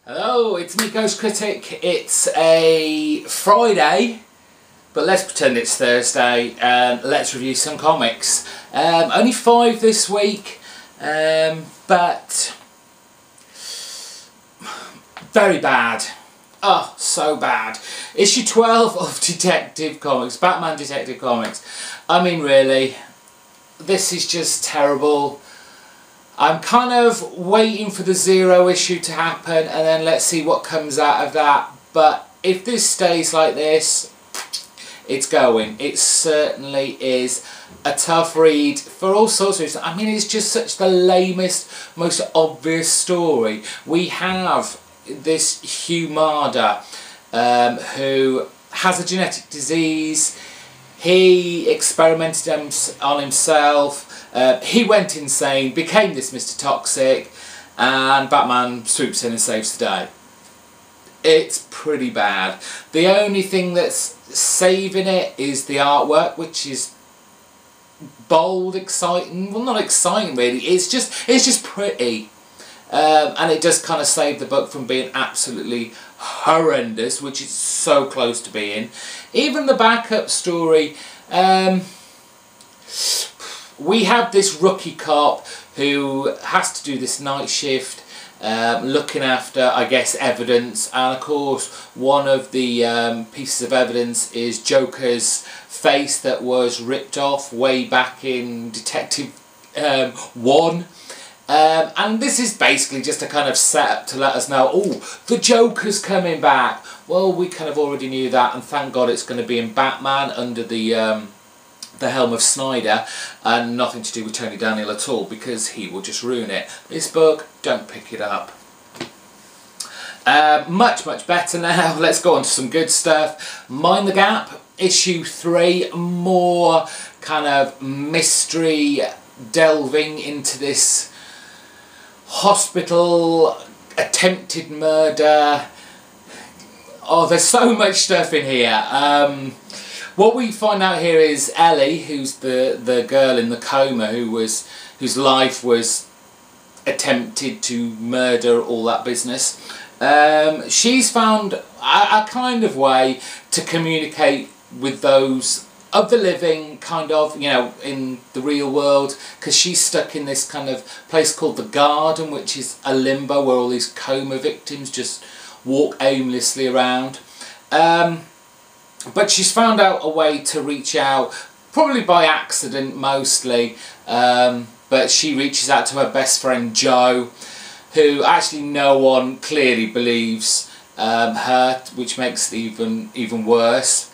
Hello, it's me, GhostCritic. It's a Friday, but let's pretend it's Thursday and let's review some comics. Only 5 this week, but very bad. Oh, so bad. Issue 12 of Detective Comics, Batman Detective Comics. I mean, really, this is just terrible. I'm kind of waiting for the 0 issue to happen and then let's see what comes out of that. But if this stays like this, it's going. It certainly is a tough read for all sorts of reasons. I mean, it's just such the lamest, most obvious story. We have this Hugh Marder who has a genetic disease. He experimented on himself. He went insane, became this Mr. Toxic, and Batman swoops in and saves the day. It's pretty bad. The only thing that's saving it is the artwork, which is bold, exciting. Well, not exciting really. It's just pretty, and it does kind of save the book from being absolutely horrendous, which it's so close to being. Even the backup story. We have this rookie cop who has to do this night shift, looking after, I guess, evidence, and of course one of the pieces of evidence is Joker's face that was ripped off way back in Detective 1. And this is basically just a kind of setup to let us know, oh, the Joker's coming back. Well, we kind of already knew that, and thank God it's going to be in Batman under the helm of Snyder, and nothing to do with Tony Daniel at all, because he will just ruin it. This book, don't pick it up. Much better now. Let's go on to some good stuff. Mind the Gap, issue 3, more kind of mystery, delving into this hospital, attempted murder. Oh, there's so much stuff in here. What we find out here is Ellie, who's the girl in the coma whose life was attempted to murder, all that business. She's found a kind of way to communicate with those of the living, kind of, you know, in the real world, because she's stuck in this kind of place called the Garden, which is a limbo where all these coma victims just walk aimlessly around. But she's found out a way to reach out, probably by accident mostly, but she reaches out to her best friend Joe, who actually no one clearly believes her, which makes it even worse.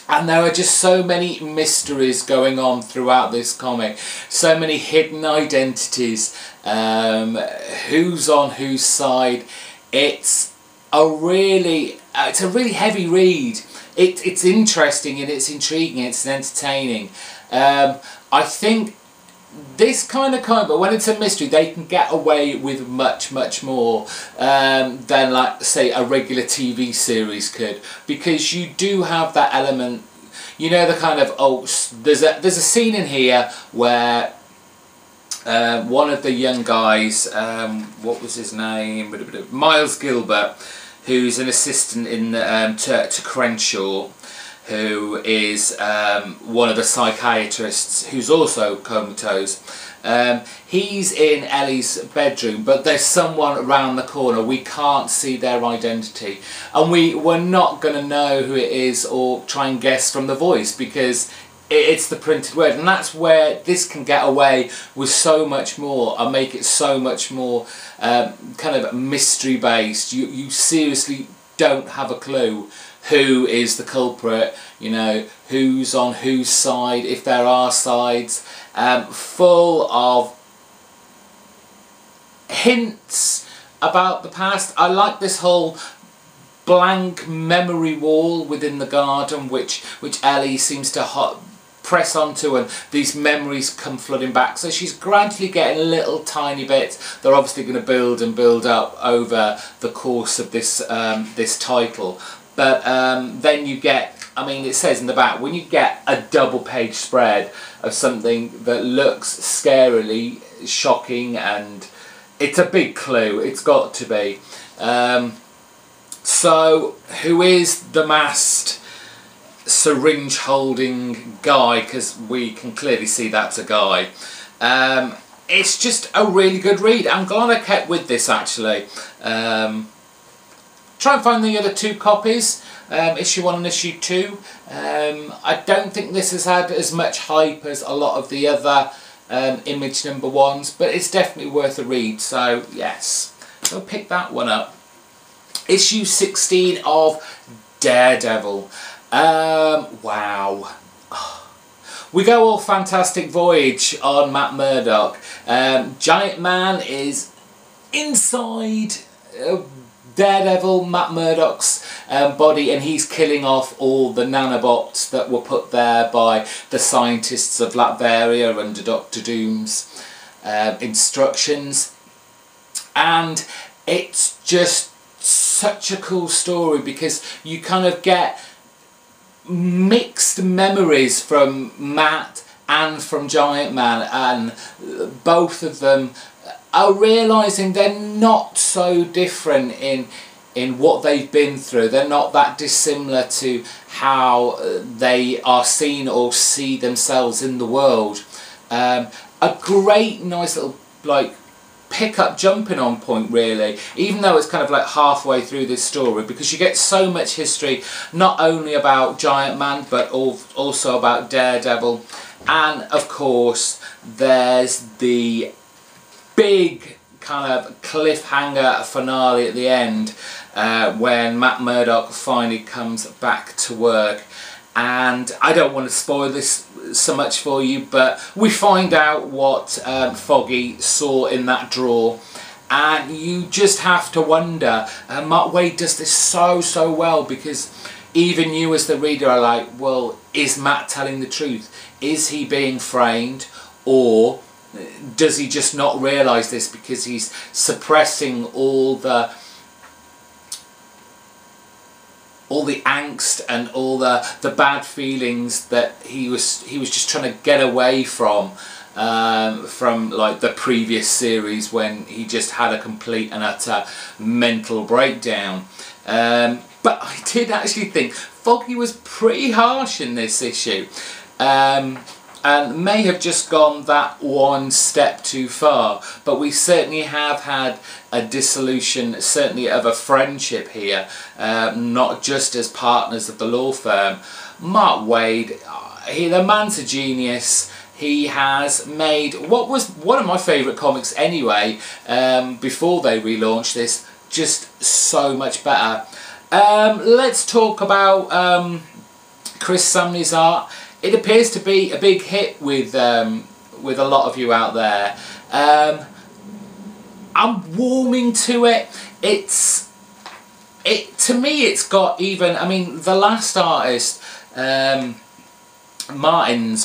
And there are just so many mysteries going on throughout this comic, so many hidden identities, who's on whose side. It's a really heavy read. It's interesting and it's intriguing, it's entertaining. I think this kind of comic, but when it's a mystery, they can get away with much more than, like, say, a regular TV series could, because you do have that element, you know, the kind of, oh, there's a scene in here where one of the young guys, what was his name, Miles Gilbert, who's an assistant in to Crenshaw, who is one of the psychiatrists who's also comatose. He's in Ellie's bedroom, but there's someone around the corner. We can't see their identity, and we're not going to know who it is or try and guess from the voice, because it's the printed word, and that's where this can get away with so much more and make it so much more kind of mystery based. You seriously don't have a clue who is the culprit, you know, who's on whose side, if there are sides, full of hints about the past. I like this whole blank memory wall within the Garden, which Ellie seems to press onto, and these memories come flooding back. So she's gradually getting little tiny bits. They're obviously going to build and build up over the course of this this title. But then you get, I mean, it says in the back, when you get a double-page spread of something that looks scarily shocking, and it's a big clue, it's got to be. So, who is the masked syringe holding guy? Because we can clearly see that's a guy. It's just a really good read. I'm glad I kept with this, actually. Try and find the other 2 copies, issue 1 and issue 2. I don't think this has had as much hype as a lot of the other Image #1s, but it's definitely worth a read, so yes, I'll pick that one up. Issue 16 of Daredevil. Wow. We go all Fantastic Voyage on Matt Murdock. Giant Man is inside Daredevil, Matt Murdock's body, and he's killing off all the nanobots that were put there by the scientists of Latveria under Dr. Doom's instructions. And it's just such a cool story because you kind of get mixed memories from Matt and from Giant Man, and both of them are realising they're not so different in what they've been through. They're not that dissimilar to how they are seen or see themselves in the world. A great nice little like pick-up jumping on point, really, even though it's kind of like halfway through this story, because you get so much history not only about Giant Man but also about Daredevil. And of course there's the big kind of cliffhanger finale at the end, when Matt Murdock finally comes back to work. And I don't want to spoil this so much for you, but we find out what Foggy saw in that drawer, and you just have to wonder. Mark Waid does this so well, because even you as the reader are like, well, is Matt telling the truth? Is he being framed, or does he just not realise this because he's suppressing all the angst and all the bad feelings that he was just trying to get away from like the previous series, when he just had a complete and utter mental breakdown. But I did actually think Foggy was pretty harsh in this issue, and may have just gone that one step too far, but we certainly have had a dissolution, certainly of a friendship here, not just as partners of the law firm. Mark Waid, the man's a genius. He has made what was one of my favourite comics anyway, before they relaunched this, just so much better. Let's talk about Chris Samney's art. It appears to be a big hit with a lot of you out there. I'm warming to it. To me, it's got even. I mean, the last artist, Martins,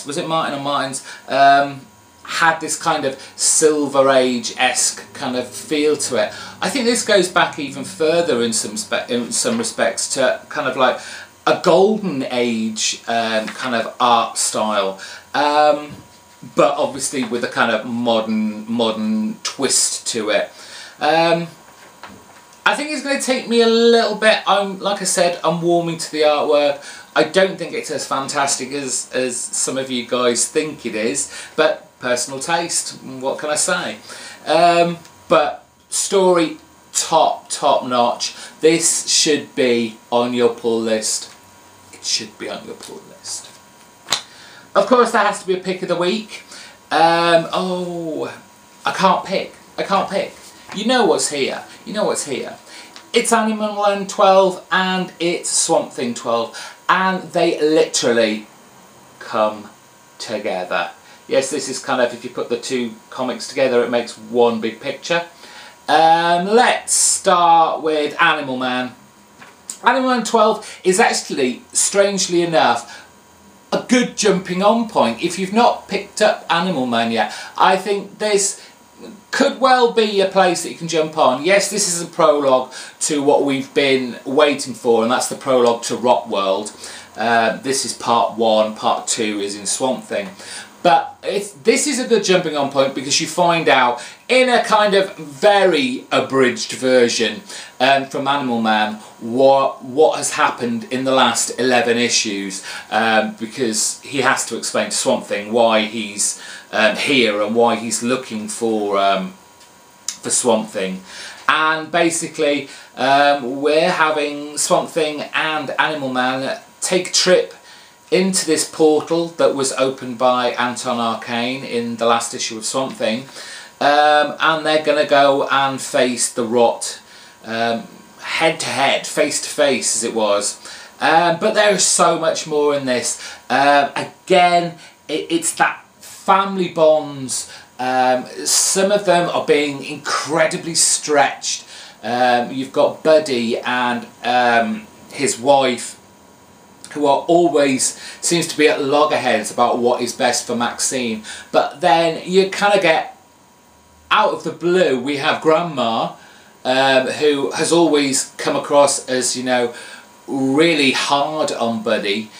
was it Martin or Martins? Had this kind of Silver Age-esque kind of feel to it. I think this goes back even further in some respects to kind of like a golden age kind of art style, but obviously with a kind of modern twist to it. I think it's going to take me a little bit. Like I said, I'm warming to the artwork. I don't think it's as fantastic as some of you guys think it is, but personal taste, what can I say? But story top notch. This should be on your pull list. It should be on your pull list. Of course, there has to be a pick of the week. Oh, I can't pick. You know what's here. It's Animal Man 12 and it's Swamp Thing 12, and they literally come together. Yes, this is kind of, if you put the two comics together, it makes one big picture. Let's start with Animal Man. Animal Man 12 is actually, strangely enough, a good jumping on point. If you've not picked up Animal Man yet, I think this could well be a place that you can jump on. Yes, this is a prologue to what we've been waiting for, and that's the prologue to Rock World. This is part 1, part 2 is in Swamp Thing. But this is a good jumping on point because you find out in a kind of very abridged version from Animal Man what has happened in the last 11 issues, because he has to explain to Swamp Thing why he's here and why he's looking for Swamp Thing. And basically we're having Swamp Thing and Animal Man take a trip into this portal that was opened by Anton Arcane in the last issue of Swamp Thing, and they're going to go and face the Rot head to head, face to face as it was. But there is so much more in this. Again, it's that family bonds. Some of them are being incredibly stretched. You've got Buddy and his wife, who are always, seems to be at loggerheads about what is best for Maxine. But then you kind of get, out of the blue, we have Grandma, who has always come across as, you know, really hard on Buddy.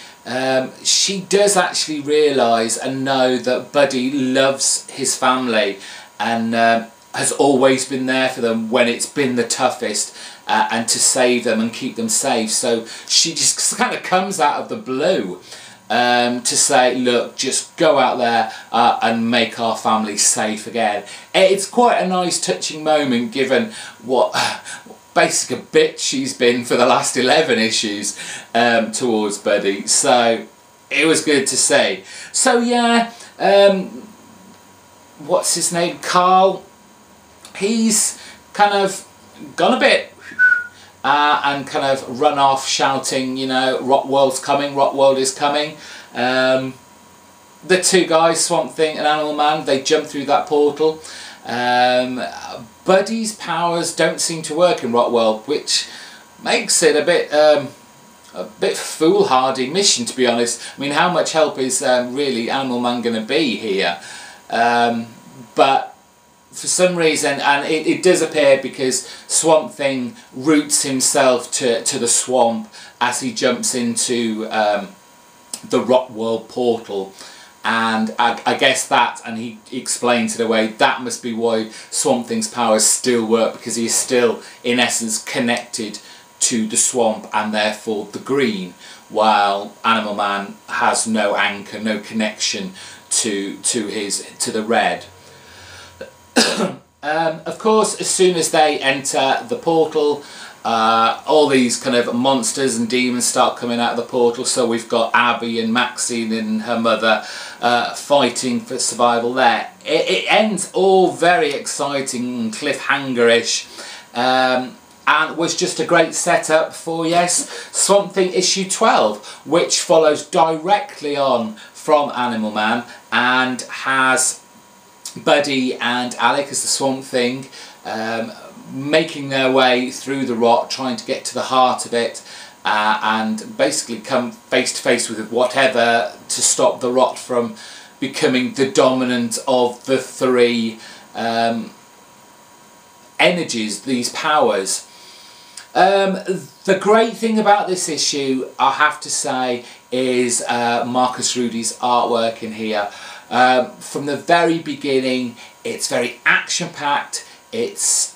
She does actually realise and know that Buddy loves his family and has always been there for them when it's been the toughest, and to save them and keep them safe. So she just kind of comes out of the blue to say, look, just go out there and make our family safe again. It's quite a nice touching moment given what basic a bitch she's been for the last 11 issues towards Buddy. So it was good to see. So yeah, what's his name? Carl. He's kind of gone a bit and kind of run off shouting, you know, Rotworld's coming, Rotworld is coming. The two guys, Swamp Thing and Animal Man, they jump through that portal. Buddy's powers don't seem to work in Rotworld, which makes it a bit foolhardy mission, to be honest. I mean, how much help is really Animal Man going to be here? But for some reason, and it does appear because Swamp Thing roots himself to the swamp as he jumps into the Rotworld portal, and I guess that, and he explains it away, that must be why Swamp Thing's powers still work, because he is still in essence connected to the swamp and therefore the green, while Animal Man has no anchor, no connection to the red. Of course, as soon as they enter the portal, all these kind of monsters and demons start coming out of the portal. So we've got Abby and Maxine and her mother fighting for survival there. It ends all very exciting, cliffhanger-ish, and was just a great setup for, yes, Swamp Thing issue 12, which follows directly on from Animal Man and has Buddy and Alec as the Swamp Thing making their way through the Rot, trying to get to the heart of it, and basically come face to face with whatever to stop the Rot from becoming the dominant of the three energies, these powers. The great thing about this issue, I have to say, is Marcus Rudy's artwork in here. From the very beginning, it's very action-packed. It's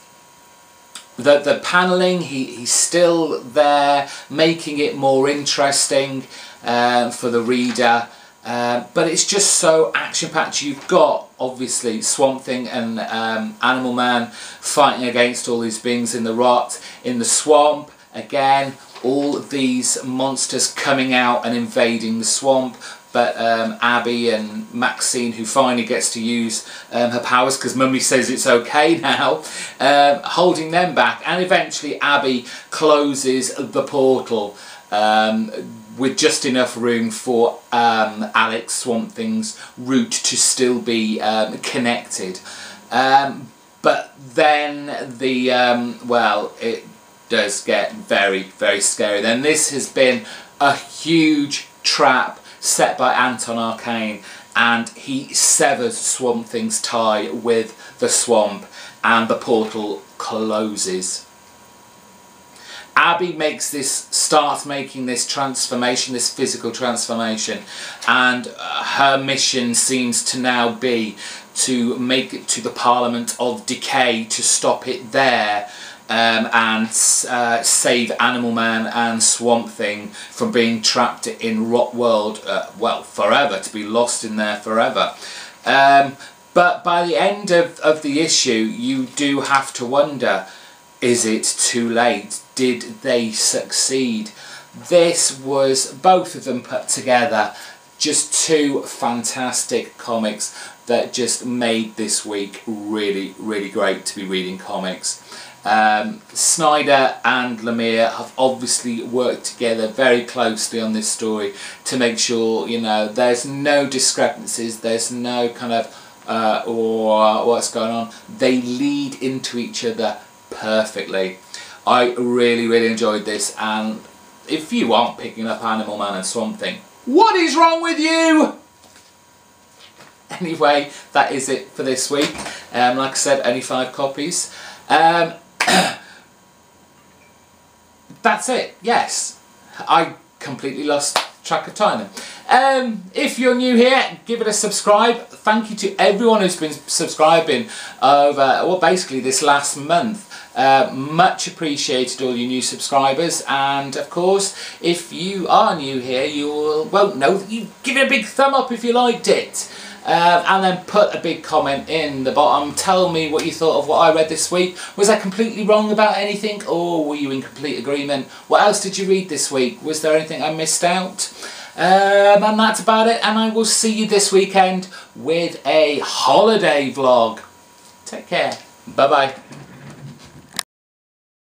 the panelling, he's still there, making it more interesting for the reader. But it's just so action-packed. You've got, obviously, Swamp Thing and Animal Man fighting against all these beings in the Rot, in the swamp. Again, all these monsters coming out and invading the swamp. But Abby and Maxine, who finally gets to use her powers because Mummy says it's okay now, holding them back. And eventually Abby closes the portal with just enough room for Alex, Swamp Thing's root to still be connected. But then well, it does get very, very scary. Then this has been a huge trap set by Anton Arcane, and he severs Swamp Thing's tie with the swamp and the portal closes. Abby makes this starts making this transformation, this physical transformation, and her mission seems to now be to make it to the Parliament of Decay, to stop it there, and save Animal Man and Swamp Thing from being trapped in Rot World, well, forever, to be lost in there forever. But by the end of the issue, you do have to wonder, is it too late? Did they succeed? This was, both of them put together, just two fantastic comics that just made this week really, really great to be reading comics. Snyder and Lemire have obviously worked together very closely on this story to make sure, you know, there's no discrepancies, there's no kind of what's going on. They lead into each other perfectly. I really, really enjoyed this, and if you aren't picking up Animal Man and Swamp Thing, what is wrong with you? Anyway, that is it for this week. Like I said, only 5 copies. That's it, yes. I completely lost track of time. If you're new here, give it a subscribe. Thank you to everyone who's been subscribing over, well, basically this last month. Much appreciated, all you new subscribers, and of course if you are new here, you won't know that you give it a big thumb up if you liked it, and then put a big comment in the bottom. Tell me what you thought of what I read this week. Was I completely wrong about anything, or were you in complete agreement? What else did you read this week? Was there anything I missed out? And that's about it, and I will see you this weekend with a holiday vlog. Take care. Bye bye.